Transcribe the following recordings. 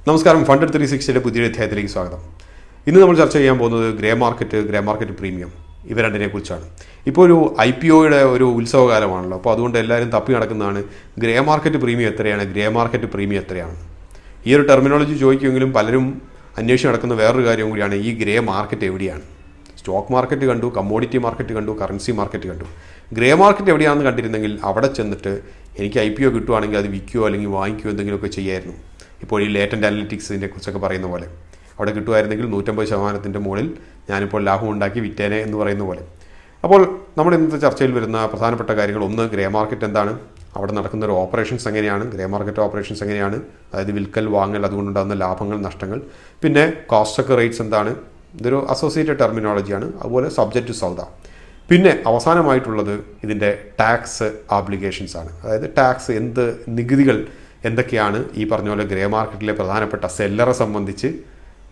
നമസ്കാരം, FundEd360 പുതിയൊരു അധ്യായത്തിലേക്ക് സ്വാഗതം. ഇന്ന് നമ്മൾ ചർച്ച ചെയ്യാൻ പോകുന്നത് ഗ്രേ മാർക്കറ്റ് പ്രീമിയം ഇവ രണ്ടിനെ കുറിച്ചാണ്. ഇപ്പോൾ ഒരു IPOയുടെ ഒരു ഉത്സവകാലമാണല്ലോ, അപ്പോൾ അതുകൊണ്ട് എല്ലാവരും തപ്പി നടക്കുന്നതാണ് ഗ്രേ മാർക്കറ്റ് പ്രീമിയം എത്രയാണ്. ഈ ഒരു ടെർമിനോളജി ചോദിക്കുമെങ്കിലും പലരും അന്വേഷിച്ച് നടക്കുന്ന വേറൊരു കാര്യം കൂടിയാണ് ഈ ഗ്രേ മാർക്കറ്റ് എവിടെയാണ്. സ്റ്റോക്ക് മാർക്കറ്റ് കണ്ടു, കമ്മോഡിറ്റി മാർക്കറ്റ് കണ്ടു, കറൻസി മാർക്കറ്റ് കണ്ടു. ഗ്രേ മാർക്കറ്റ് എവിടെയാണെന്ന് കണ്ടിരുന്നെങ്കിൽ അവിടെ ചെന്നിട്ട് എനിക്ക് IPO കിട്ടുവാണെങ്കിൽ അത് വിൽക്കുകയോ അല്ലെങ്കിൽ വാങ്ങിക്കുകയോ എന്തെങ്കിലുമൊക്കെ ചെയ്യായിരുന്നു. ഇപ്പോൾ ഈ ലേറ്റൻ്റ് അനലിറ്റിക്സിനെ കുറിച്ചൊക്കെ പറയുന്ന പോലെ അവിടെ കിട്ടുമായിരുന്നെങ്കിൽ 150% മുകളിൽ ഞാനിപ്പോൾ ലാഭം ഉണ്ടാക്കി വിറ്റേനെ എന്ന് പറയുന്ന പോലെ. അപ്പോൾ നമ്മുടെ ഇന്നത്തെ ചർച്ചയിൽ വരുന്ന പ്രധാനപ്പെട്ട കാര്യങ്ങൾ, ഒന്ന് ഗ്രേ മാർക്കറ്റ് എന്താണ്, അവിടെ നടക്കുന്ന ഒരു ഓപ്പറേഷൻസ് എങ്ങനെയാണ്, ഗ്രേ മാർക്കറ്റ് ഓപ്പറേഷൻസ് എങ്ങനെയാണ്, അതായത് വിൽക്കൽ വാങ്ങൽ, അതുകൊണ്ടുണ്ടാകുന്ന ലാഭങ്ങൾ നഷ്ടങ്ങൾ, പിന്നെ കോസ്റ്റ് ഒക്കെ റേറ്റ്സ് എന്താണ്, ഇതൊരു അസോസിയേറ്റഡ് ടെർമിനോളജിയാണ്, അതുപോലെ സബ്ജക്റ്റ് ടു സൗദ. പിന്നെ അവസാനമായിട്ടുള്ളത് ഇതിൻ്റെ ടാക്സ് ആബ്ലിഗേഷൻസ് ആണ്, അതായത് ടാക്സ് നികുതികൾ എന്തൊക്കെയാണ് ഈ പറഞ്ഞ പോലെ ഗ്രേ മാർക്കറ്റിലെ പ്രധാനപ്പെട്ട സെല്ലറെ സംബന്ധിച്ച്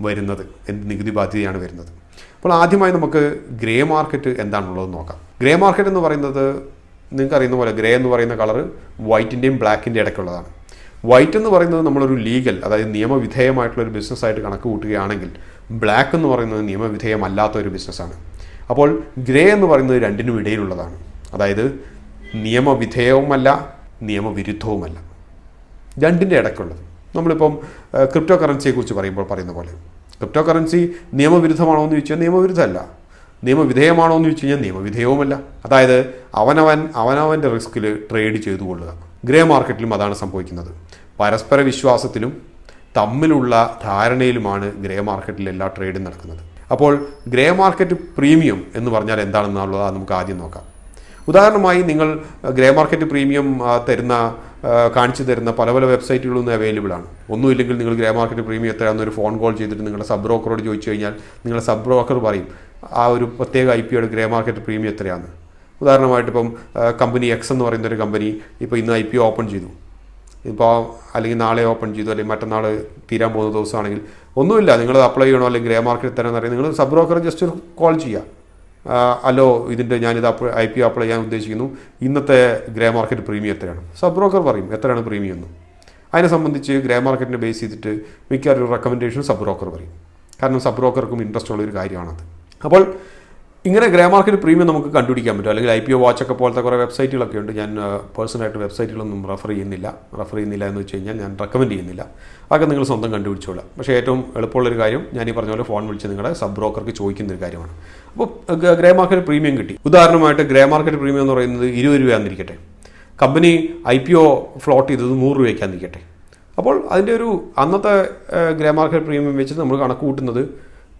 വരുന്നത്, എന്ത് നികുതി ബാധ്യതയാണ് വരുന്നത്. അപ്പോൾ ആദ്യമായി നമുക്ക് ഗ്രേ മാർക്കറ്റ് എന്താണുള്ളത് നോക്കാം. ഗ്രേ മാർക്കറ്റ് എന്ന് പറയുന്നത് നിങ്ങൾക്ക് അറിയുന്ന പോലെ ഗ്രേ എന്ന് പറയുന്ന കളർ വൈറ്റിൻ്റെയും ബ്ലാക്കിൻ്റെ ഇടയ്ക്കുള്ളതാണ്. വൈറ്റ് എന്ന് പറയുന്നത് നമ്മളൊരു ലീഗൽ, അതായത് നിയമവിധേയമായിട്ടുള്ളൊരു ബിസിനസ്സായിട്ട് കണക്ക് കൂട്ടുകയാണെങ്കിൽ, ബ്ലാക്ക് എന്ന് പറയുന്നത് നിയമവിധേയമല്ലാത്ത ഒരു ബിസിനസ്സാണ്. അപ്പോൾ ഗ്രേ എന്ന് പറയുന്നത് രണ്ടിനും ഇടയിലുള്ളതാണ്, അതായത് നിയമവിധേയവുമല്ല നിയമവിരുദ്ധവുമല്ല, രണ്ടിൻ്റെ ഇടയ്ക്കുള്ളത്. നമ്മളിപ്പം ക്രിപ്റ്റോ കറൻസിയെക്കുറിച്ച് പറയുന്ന പോലെ ക്രിപ്റ്റോ കറൻസി നിയമവിരുദ്ധമാണോ എന്ന് ചോദിച്ചാൽ നിയമവിരുദ്ധമല്ല, നിയമവിധേയമാണോ എന്ന് ചോദിച്ചു കഴിഞ്ഞാൽ നിയമവിധേയവുമല്ല. അതായത് അവനവൻ്റെ റിസ്കിൽ ട്രേഡ് ചെയ്തു കൊള്ളുക. ഗ്രേ മാർക്കറ്റിലും അതാണ് സംഭവിക്കുന്നത്. പരസ്പര വിശ്വാസത്തിലും തമ്മിലുള്ള ധാരണയിലുമാണ് ഗ്രേ മാർക്കറ്റിൽ എല്ലാ ട്രേഡും നടക്കുന്നത്. അപ്പോൾ ഗ്രേ മാർക്കറ്റ് പ്രീമിയം എന്ന് പറഞ്ഞാൽ എന്താണെന്നുള്ളത് നമുക്ക് ആദ്യം നോക്കാം. ഉദാഹരണമായി നിങ്ങൾ ഗ്രേ മാർക്കറ്റ് പ്രീമിയം കാണിച്ചു തരുന്ന പല വെബ്സൈറ്റുകളൊന്നും അവൈലബിൾ ആണ്. ഒന്നുമില്ലെങ്കിൽ നിങ്ങൾ ഗ്രേ മാർക്കറ്റ് പ്രീമിയം എത്രയാണെന്നൊരു ഫോൺ കോൾ ചെയ്തിട്ട് നിങ്ങളുടെ സബ് ബ്രോക്കറോട് ചോദിച്ചു കഴിഞ്ഞാൽ നിങ്ങളുടെ സബ് ബ്രോക്കർ പറയും ആ ഒരു പ്രത്യേക IPOയുടെ ഗ്രേ മാർക്കറ്റ് പ്രീമിയം എത്രയാണ്. ഉദാഹരണമായിട്ട് ഇപ്പം കമ്പനി X എന്ന് പറയുന്ന ഒരു കമ്പനി ഇപ്പോൾ ഇന്ന് IPO ഓപ്പൺ ചെയ്തു, ഇപ്പോൾ അല്ലെങ്കിൽ നാളെ ഓപ്പൺ ചെയ്തു, അല്ലെങ്കിൽ മറ്റന്നാൾ തീരാൻ പോകുന്ന ദിവസമാണെങ്കിൽ ഒന്നുമില്ല, നിങ്ങൾ അപ്ലൈ ചെയ്യണോ അല്ലെങ്കിൽ ഗ്രേ മാർക്കറ്റ് തരാമെന്ന് അറിയാം, നിങ്ങൾ സബ് ബ്രോക്കർ ജസ്റ്റ് ഒരു കോൾ ചെയ്യുക, അല്ലോ ഞാനിത് IPO അപ്ലൈ ചെയ്യാൻ ഉദ്ദേശിക്കുന്നു, ഇന്നത്തെ ഗ്രേ മാർക്കറ്റ് പ്രീമിയം എത്രയാണ്. സബ് ബ്രോക്കർ പറയും എത്രയാണ് പ്രീമിയം എന്ന്. അതിനെ സംബന്ധിച്ച് ഗ്രേ മാർക്കറ്റിനെ ബേസ് ചെയ്തിട്ട് മിക്കവാറും ഒരു റെക്കമെൻഡേഷൻ സബ് ബ്രോക്കർ പറയും, കാരണം സബ് ബ്രോക്കർക്കും ഇൻട്രസ്റ്റ് ഉള്ളൊരു കാര്യമാണത്. അപ്പോൾ ഇങ്ങനെ ഗ്രേ മാർക്കറ്റ് പ്രീമിയം നമുക്ക് കണ്ടുപിടിക്കാൻ പറ്റും. അല്ലെങ്കിൽ IPO വാച്ചൊക്കെ പോലത്തെ കുറേ വെബ്സൈറ്റുകളൊക്കെ ഉണ്ട്. ഞാൻ പേഴ്സണലായിട്ട് വെബ്സൈറ്റുകളൊന്നും റെഫർ ചെയ്യുന്നില്ല എന്ന് വെച്ച് കഴിഞ്ഞാൽ ഞാൻ റെക്കമെൻഡ് ചെയ്യുന്നില്ല. അതൊക്കെ നിങ്ങൾ സ്വന്തം കണ്ടുപിടിച്ചോളാം. പക്ഷേ ഏറ്റവും എളുപ്പമുള്ളൊരു കാര്യം ഞാൻ ഈ പറഞ്ഞ പോലെ ഫോൺ വിളിച്ച് നിങ്ങളുടെ സബ് ബ്രോക്കർക്ക് ചോദിക്കുന്നൊരു കാര്യമാണ്. അപ്പോൾ ഗ്രേ മാർക്കറ്റ് പ്രീമിയം കിട്ടി. ഉദാഹരണമായിട്ട് ഗ്രേ മാർക്കറ്റ് പ്രീമിയം എന്ന് പറയുന്നത് 20 രൂപയാന്നിരിക്കട്ടെ, കമ്പനി IPO ഫ്ലോട്ട് ചെയ്തത് 100 രൂപയ്ക്കാന്നിരിക്കട്ടെ. അപ്പോൾ അതിൻ്റെ ഒരു അന്നത്തെ ഗ്രേ മാർക്കറ്റ് പ്രീമിയം വെച്ചിട്ട് നമ്മൾ കണക്ക് കൂട്ടുന്നത്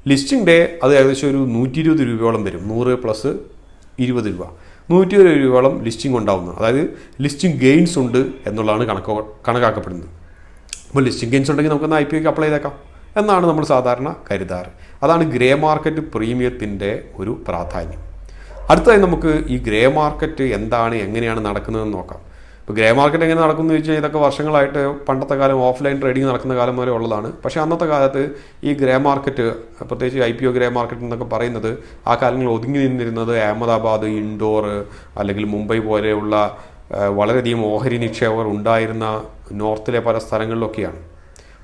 ലിസ്റ്റിംഗ് ഡേ അത് ഏകദേശം ഒരു 120 രൂപയോളം വരും. 100 പ്ലസ് 20 രൂപ, 120 രൂപയോളം ലിസ്റ്റിംഗ് ഉണ്ടാവുന്നത്. അതായത് ലിസ്റ്റിംഗ് ഗെയിൻസ് ഉണ്ട് എന്നുള്ളതാണ് കണക്കാക്കപ്പെടുന്നത്. അപ്പോൾ ലിസ്റ്റിംഗ് ഗെയിൻസ് ഉണ്ടെങ്കിൽ നമുക്കൊന്ന് IPOയ്ക്ക് അപ്ലൈ ചെയ്തേക്കാം എന്നാണ് നമ്മൾ സാധാരണ കരുതാറ്. അതാണ് ഗ്രേ മാർക്കറ്റ് പ്രീമിയത്തിൻ്റെ ഒരു പ്രാധാന്യം. അടുത്തതായി നമുക്ക് ഈ ഗ്രേ മാർക്കറ്റ് എന്താണ്, എങ്ങനെയാണ് നടക്കുന്നതെന്ന് നോക്കാം. ഇപ്പോൾ ഗ്രേ മാർക്കറ്റ് എങ്ങനെ നടക്കുമെന്ന് ചോദിച്ചു കഴിഞ്ഞാൽ ഇതൊക്കെ വർഷങ്ങളായിട്ട് പണ്ടത്തെ കാലം ഓഫ്ലൈൻ ട്രേഡിംഗ് നടക്കുന്ന കാലം വരെ ഉള്ളതാണ്. പക്ഷേ അന്നത്തെ കാലത്ത് ഈ ഗ്രേ മാർക്കറ്റ്, പ്രത്യേകിച്ച് IPO ഗ്രേ മാർക്കറ്റ് എന്നൊക്കെ പറയുന്നത് ആ കാലങ്ങളിൽ ഒതുങ്ങി നിന്നിരുന്നത് അഹമ്മദാബാദ്, ഇൻഡോർ അല്ലെങ്കിൽ മുംബൈ പോലെയുള്ള വളരെയധികം ഓഹരി നിക്ഷേപകർ ഉണ്ടായിരുന്ന നോർത്തിലെ പല സ്ഥലങ്ങളിലൊക്കെയാണ്.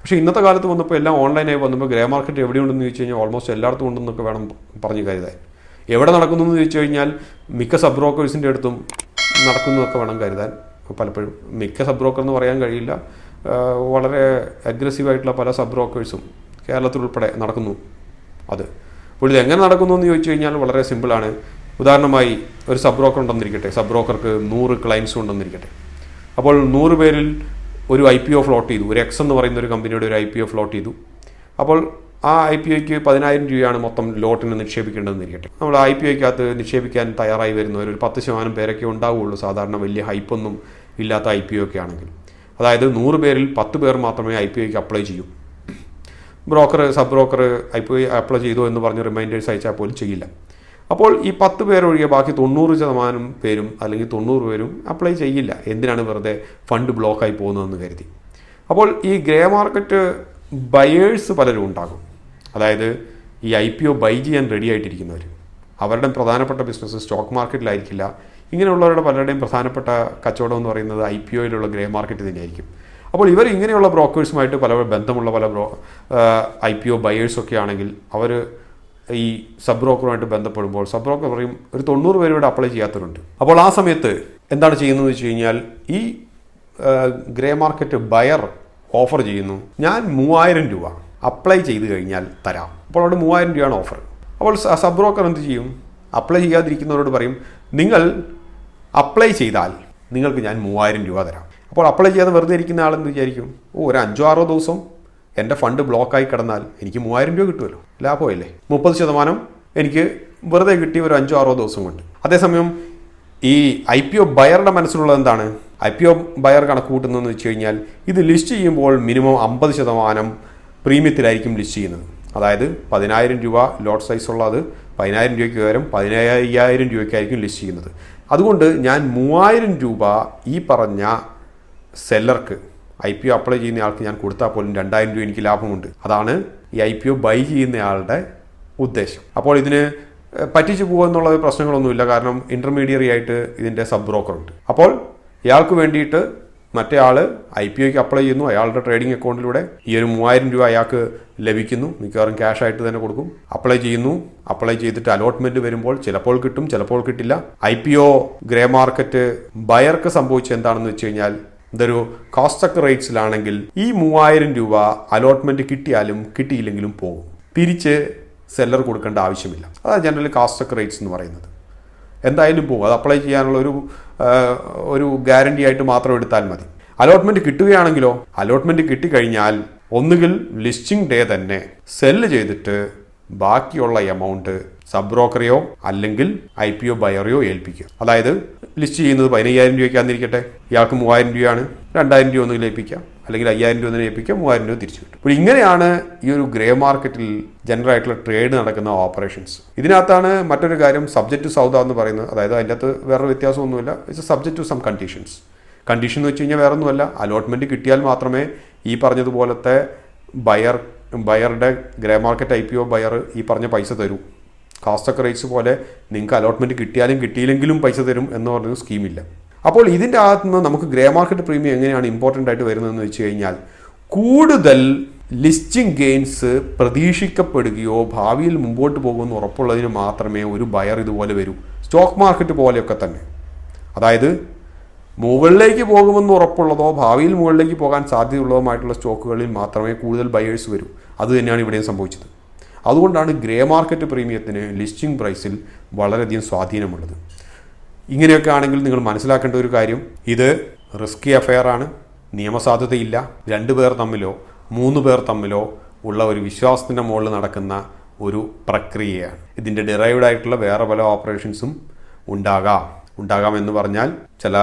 പക്ഷേ ഇന്നത്തെ കാലത്ത് വന്നപ്പോൾ എല്ലാം ഓൺലൈനായി വന്നപ്പോൾ ഗ്രേ മാർക്കറ്റ് എവിടെയുണ്ടെന്ന് ചോദിച്ചു കഴിഞ്ഞാൽ ഓൾമോസ്റ്റ് എല്ലായിടത്തും ഉണ്ടെന്നൊക്കെ വേണം പറഞ്ഞു കരുതാൻ. എവിടെ നടക്കുന്നു എന്ന് ചോദിച്ചു കഴിഞ്ഞാൽ മിക്ക സബ് ബ്രോക്കേഴ്സിൻ്റെ അടുത്തും നടക്കുന്നതൊക്കെ വേണം കരുതാൻ. പലപ്പോഴും മിക്ക സബ് ബ്രോക്കർ എന്ന് പറയാൻ കഴിയില്ല, വളരെ അഗ്രസീവായിട്ടുള്ള പല സബ് ബ്രോക്കേഴ്സും കേരളത്തിലുൾപ്പെടെ നടക്കുന്നു. അപ്പോൾ ഇത് എങ്ങനെ നടക്കുന്നു എന്ന് ചോദിച്ചു കഴിഞ്ഞാൽ വളരെ സിമ്പിളാണ്. ഉദാഹരണമായി ഒരു സബ് ബ്രോക്കർ ഉണ്ടെന്നിരിക്കട്ടെ, സബ് ബ്രോക്കർക്ക് 100 ക്ലയൻസും ഉണ്ടെന്നിരിക്കട്ടെ. അപ്പോൾ 100 പേരിൽ ഒരു IPO ഫ്ലോട്ട് ചെയ്തു, ഒരു X എന്ന് പറയുന്ന ഒരു കമ്പനിയുടെ ഒരു IPO ഫ്ലോട്ട് ചെയ്തു. അപ്പോൾ ആ IPOയ്ക്ക് 10,000 രൂപയാണ് മൊത്തം ലോട്ടിന് നിക്ഷേപിക്കേണ്ടതെന്നിരിക്കട്ടെ. നമ്മൾ IPOയ്ക്കകത്ത് നിക്ഷേപിക്കാൻ തയ്യാറായി വരുന്നവർ ഒരു 10% പേരൊക്കെ ഉണ്ടാവുകയുള്ളൂ, സാധാരണ വലിയ ഹൈപ്പൊന്നും ഇല്ലാത്ത IPO ഒക്കെ ആണെങ്കിൽ. അതായത് 100 പേരിൽ 10 പേർ മാത്രമേ IPOയ്ക്ക് അപ്ലൈ ചെയ്യൂ. സബ് ബ്രോക്കർ IPO അപ്ലൈ ചെയ്തു എന്ന് പറഞ്ഞ് റിമൈൻഡേഴ്സ് അയച്ചാൽ പോലും ചെയ്യില്ല. അപ്പോൾ ഈ 10 പേരൊഴികെ ബാക്കി 90% പേരും അല്ലെങ്കിൽ 90 പേരും അപ്ലൈ ചെയ്യില്ല. എന്തിനാണ് വെറുതെ ഫണ്ട് ബ്ലോക്കായി പോകുന്നതെന്ന് കരുതി. അപ്പോൾ ഈ ഗ്രേ മാർക്കറ്റ് ബയേഴ്സ് പലരും ഉണ്ടാകും, അതായത് ഈ IPO ബൈ ചെയ്യാൻ റെഡി ആയിട്ടിരിക്കുന്നവർ. അവരുടെ പ്രധാനപ്പെട്ട ബിസിനസ് സ്റ്റോക്ക് മാർക്കറ്റിലായിരിക്കില്ല. ഇങ്ങനെയുള്ളവരുടെ പലരുടെയും പ്രധാനപ്പെട്ട കച്ചവടം എന്ന് പറയുന്നത് IPOയിലുള്ള ഗ്രേ മാർക്കറ്റ് തന്നെയായിരിക്കും. അപ്പോൾ ഇവർ ഇങ്ങനെയുള്ള ബ്രോക്കേഴ്സുമായിട്ട് പല ബന്ധമുള്ള പല IPO ബയേഴ്സൊക്കെ ആണെങ്കിൽ അവർ ഈ സബ് ബ്രോക്കറുമായിട്ട് ബന്ധപ്പെടുമ്പോൾ സബ് ബ്രോക്കർ പറയും ഒരു 90 പേര് ഇവിടെ അപ്ലൈ ചെയ്യാത്തവരുണ്ട്. അപ്പോൾ ആ സമയത്ത് എന്താണ് ചെയ്യുന്നതെന്ന് വെച്ച് കഴിഞ്ഞാൽ ഈ ഗ്രേ മാർക്കറ്റ് ബയർ ഓഫർ ചെയ്യുന്നു, ഞാൻ 3000 രൂപ അപ്ലൈ ചെയ്ത് കഴിഞ്ഞാൽ തരാം. അപ്പോൾ അവിടെ 3000 രൂപയാണ് ഓഫർ. അപ്പോൾ സബ് ബ്രോക്കർ എന്ത് ചെയ്യും? അപ്ലൈ ചെയ്യാതിരിക്കുന്നവരോട് പറയും നിങ്ങൾ അപ്ലൈ ചെയ്താൽ നിങ്ങൾക്ക് ഞാൻ 3000 രൂപ തരാം. അപ്പോൾ അപ്ലൈ ചെയ്യാതെ വെറുതെ ഇരിക്കുന്ന ആളെന്ന് വിചാരിക്കും, ഒരു 5-6 ദിവസം എൻ്റെ ഫണ്ട് ബ്ലോക്കായി കിടന്നാൽ എനിക്ക് 3000 രൂപ കിട്ടുമല്ലോ, ലാഭമല്ലേ. 30% എനിക്ക് വെറുതെ കിട്ടി ഒരു 5-6 ദിവസം കൊണ്ട്. അതേസമയം ഈ IPO ബയറുടെ മനസ്സിലുള്ളത് എന്താണ്? IPO ബയർ കണക്ക് കൂട്ടുന്നതെന്ന് വെച്ച് കഴിഞ്ഞാൽ ഇത് ലിസ്റ്റ് ചെയ്യുമ്പോൾ മിനിമം 50% പ്രീമിയത്തിലായിരിക്കും ലിസ്റ്റ് ചെയ്യുന്നത്. അതായത് 10000 രൂപ ലോട്ട് സൈസ് ഉള്ളത് 10000 രൂപയ്ക്ക് പകരം 15000 രൂപയ്ക്കായിരിക്കും ലിസ്റ്റ് ചെയ്യുന്നത്. അതുകൊണ്ട് ഞാൻ 3000 രൂപ ഈ പറഞ്ഞ സെല്ലർക്ക് IPO അപ്ലൈ ചെയ്യുന്ന ആൾക്ക് ഞാൻ കൊടുത്താൽ പോലും 2000 രൂപ എനിക്ക് ലാഭമുണ്ട്. അതാണ് ഈ IPO ബൈ ചെയ്യുന്നയാളുടെ ഉദ്ദേശം. അപ്പോൾ ഇതിന് പറ്റിച്ചു പോകുമെന്നുള്ള പ്രശ്നങ്ങളൊന്നുമില്ല, കാരണം ഇൻ്റർമീഡിയറി ആയിട്ട് ഇതിൻ്റെ സബ് ബ്രോക്കറുണ്ട്. അപ്പോൾ ഇയാൾക്ക് വേണ്ടിയിട്ട് മറ്റേ ആൾ IPOയ്ക്ക് അപ്ലൈ ചെയ്യുന്നു, അയാളുടെ ട്രേഡിംഗ് അക്കൗണ്ടിലൂടെ ഈ ഒരു 3000 രൂപ അയാൾക്ക് ലഭിക്കുന്നു, മിക്കവാറും ക്യാഷ് ആയിട്ട് തന്നെ കൊടുക്കും. അപ്ലൈ ചെയ്യുന്നു, അപ്ലൈ ചെയ്തിട്ട് അലോട്ട്മെൻറ്റ് വരുമ്പോൾ ചിലപ്പോൾ കിട്ടും, ചിലപ്പോൾ കിട്ടില്ല. IPO ഗ്രേ മാർക്കറ്റ് ബയർക്ക് സംഭവിച്ച എന്താണെന്ന് വെച്ച് കഴിഞ്ഞാൽ ഇതൊരു കോസ്റ്റ് റേറ്റ്സിലാണെങ്കിൽ ഈ 3000 രൂപ അലോട്ട്മെൻറ്റ് കിട്ടിയാലും കിട്ടിയില്ലെങ്കിലും പോകും, തിരിച്ച് സെല്ലർ കൊടുക്കേണ്ട ആവശ്യമില്ല. അതാണ് ജനറലി കോസ്റ്റ് റേറ്റ്സ് എന്ന് പറയുന്നത്. എന്തായാലും പോകും, അത് അപ്ലൈ ചെയ്യാനുള്ള ഒരു ഗ്യാരണ്ടി ആയിട്ട് മാത്രം എടുത്താൽ മതി. അലോട്ട്മെൻറ്റ് കിട്ടുകയാണെങ്കിലോ, അലോട്ട്മെൻറ്റ് കിട്ടിക്കഴിഞ്ഞാൽ ഒന്നുകിൽ ലിസ്റ്റിംഗ് ഡേ തന്നെ സെല്ല് ചെയ്തിട്ട് ബാക്കിയുള്ള എമൗണ്ട് സബ് ബ്രോക്കറെയോ അല്ലെങ്കിൽ IPO ബയറെയോ ഏൽപ്പിക്കുക. അതായത് ലിസ്റ്റ് ചെയ്യുന്നത് 15000 രൂപയ്ക്കാന്നിരിക്കട്ടെ, ഇയാൾക്ക് 3000 രൂപയാണ്, 2000 രൂപ ഒന്നുകിൽ ഏൽപ്പിക്കാം, അല്ലെങ്കിൽ 5000 രൂപ ഒന്നും ഏൽപ്പിക്കാം, 3000 രൂപ തിരിച്ചു കിട്ടും. അപ്പോൾ ഇങ്ങനെയാണ് ഈ ഒരു ഗ്രേ മാർക്കറ്റിൽ ജനറൽ ആയിട്ടുള്ള ട്രേഡ് നടക്കുന്ന ഓപ്പറേഷൻസ്. ഇതിനകത്താണ് മറ്റൊരു കാര്യം സബ്ജക്റ്റ് ടു സൗദ എന്ന് പറയുന്നത്. അതായത് അതിൻ്റെ അകത്ത് വേറെ വ്യത്യാസമൊന്നുമില്ല, it's subject to some conditions. Condition എന്ന് വെച്ച് കഴിഞ്ഞാൽ വേറെ ഒന്നുമല്ല, അലോട്ട്മെൻറ്റ് കിട്ടിയാൽ മാത്രമേ ഈ പറഞ്ഞതുപോലത്തെ ബയറുടെ ഗ്രേ മാർക്കറ്റ് IPO ബയർ ഈ പറഞ്ഞ പൈസ തരൂ. കോസ്റ്റ് റേറ്റ്സ് പോലെ നിങ്ങൾക്ക് അലോട്ട്മെൻറ്റ് കിട്ടിയാലും കിട്ടിയില്ലെങ്കിലും പൈസ തരും എന്ന് പറഞ്ഞൊരു സ്കീമില്ല. അപ്പോൾ ഇതിൻ്റെ അകത്തുനിന്ന് നമുക്ക് ഗ്രേ മാർക്കറ്റ് പ്രീമിയം എങ്ങനെയാണ് ഇമ്പോർട്ടൻ്റ് ആയിട്ട് വരുന്നതെന്ന് വെച്ച് കഴിഞ്ഞാൽ കൂടുതൽ ലിസ്റ്റിംഗ് ഗെയിൻസ് പ്രതീക്ഷിക്കപ്പെടുകയോ ഭാവിയിൽ മുമ്പോട്ട് പോകുമെന്ന് ഉറപ്പുള്ളതിന് മാത്രമേ ഒരു ബയർ ഇതുപോലെ വരൂ. സ്റ്റോക്ക് മാർക്കറ്റ് പോലെയൊക്കെ തന്നെ, അതായത് മുകളിലേക്ക് പോകുമെന്ന് ഉറപ്പുള്ളതോ ഭാവിയിൽ മുകളിലേക്ക് പോകാൻ സാധ്യതയുള്ളതുമായിട്ടുള്ള സ്റ്റോക്കുകളിൽ മാത്രമേ കൂടുതൽ ബയേഴ്സ് വരൂ. അതുതന്നെയാണ് ഇവിടെയും സംഭവിച്ചത്. അതുകൊണ്ടാണ് ഗ്രേ മാർക്കറ്റ് പ്രീമിയത്തിന് ലിസ്റ്റിംഗ് പ്രൈസിൽ വളരെയധികം സ്വാധീനമുള്ളത്. ഇങ്ങനെയൊക്കെ ആണെങ്കിൽ നിങ്ങൾ മനസ്സിലാക്കേണ്ട ഒരു കാര്യം, ഇത് റിസ്കി അഫെയർ ആണ്, നിയമസാധുതയില്ല. 2 പേർ തമ്മിലോ 3 പേർ തമ്മിലോ ഉള്ള ഒരു വിശ്വാസത്തിൻ്റെ മുകളിൽ നടക്കുന്ന ഒരു പ്രക്രിയയാണ്. ഇതിൻ്റെ ഡിറൈവ്ഡ് ആയിട്ടുള്ള വേറെ പല ഓപ്പറേഷൻസും ഉണ്ടാകാം എന്ന് പറഞ്ഞാൽ ചില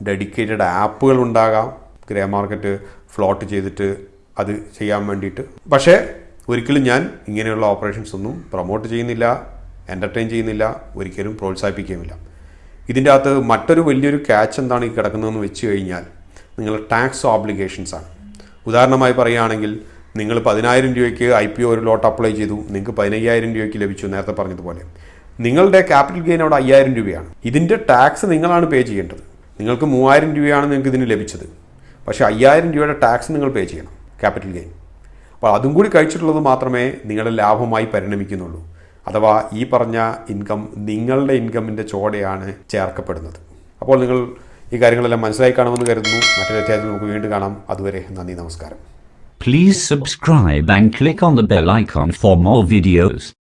ഡെഡിക്കേറ്റഡ് ആപ്പുകൾ ഉണ്ടാകാം ഗ്രേ മാർക്കറ്റ് ഫ്ലോട്ട് ചെയ്തിട്ട് അത് ചെയ്യാൻ വേണ്ടിയിട്ട്. പക്ഷേ ഒരിക്കലും ഞാൻ ഇങ്ങനെയുള്ള ഓപ്പറേഷൻസ് ഒന്നും പ്രൊമോട്ട് ചെയ്യുന്നില്ല, എൻ്റർടൈൻ ചെയ്യുന്നില്ല, ഒരിക്കലും പ്രോത്സാഹിപ്പിക്കുകയുമില്ല. ഇതിൻ്റെ അകത്ത് മറ്റൊരു വലിയൊരു ക്യാച്ച് എന്താണ് ഈ കിടക്കുന്നതെന്ന് വെച്ച് കഴിഞ്ഞാൽ നിങ്ങളുടെ ടാക്സ് ഓബ്ലിഗേഷൻസാണ്. ഉദാഹരണമായി പറയുകയാണെങ്കിൽ നിങ്ങൾ 10000 രൂപയ്ക്ക് IPO ഒരു ലോട്ട് അപ്ലൈ ചെയ്തു, നിങ്ങൾക്ക് 15000 രൂപയ്ക്ക് ലഭിച്ചു. നേരത്തെ പറഞ്ഞതുപോലെ നിങ്ങളുടെ ക്യാപിറ്റൽ ഗെയിൻ അവിടെ 5000 രൂപയാണ്. ഇതിൻ്റെ ടാക്സ് നിങ്ങളാണ് പേ ചെയ്യേണ്ടത്. നിങ്ങൾക്ക് 3000 രൂപയാണ് നിങ്ങൾക്ക് ഇതിന് ലഭിച്ചത്, പക്ഷേ 5000 രൂപയുടെ ടാക്സ് നിങ്ങൾ പേ ചെയ്യണം, ക്യാപിറ്റൽ ഗെയിൻ. അപ്പോൾ അതും കൂടി കഴിച്ചിട്ടുള്ളത് മാത്രമേ നിങ്ങളുടെ ലാഭമായി പരിണമിക്കുന്നുള്ളൂ. അഥവാ ഈ പറഞ്ഞ ഇൻകം നിങ്ങളുടെ ഇൻകമിൻ്റെ ചോടെയാണ് ചേർക്കപ്പെടുന്നത്. അപ്പോൾ നിങ്ങൾ ഈ കാര്യങ്ങളെല്ലാം മനസ്സിലായി കാണുമെന്ന് കരുതുന്നു. മറ്റൊരു അധ്യായത്തിൽ നമുക്ക് വീണ്ടും കാണാം. അതുവരെ നന്ദി, നമസ്കാരം. Please subscribe and click on the bell icon for more videos.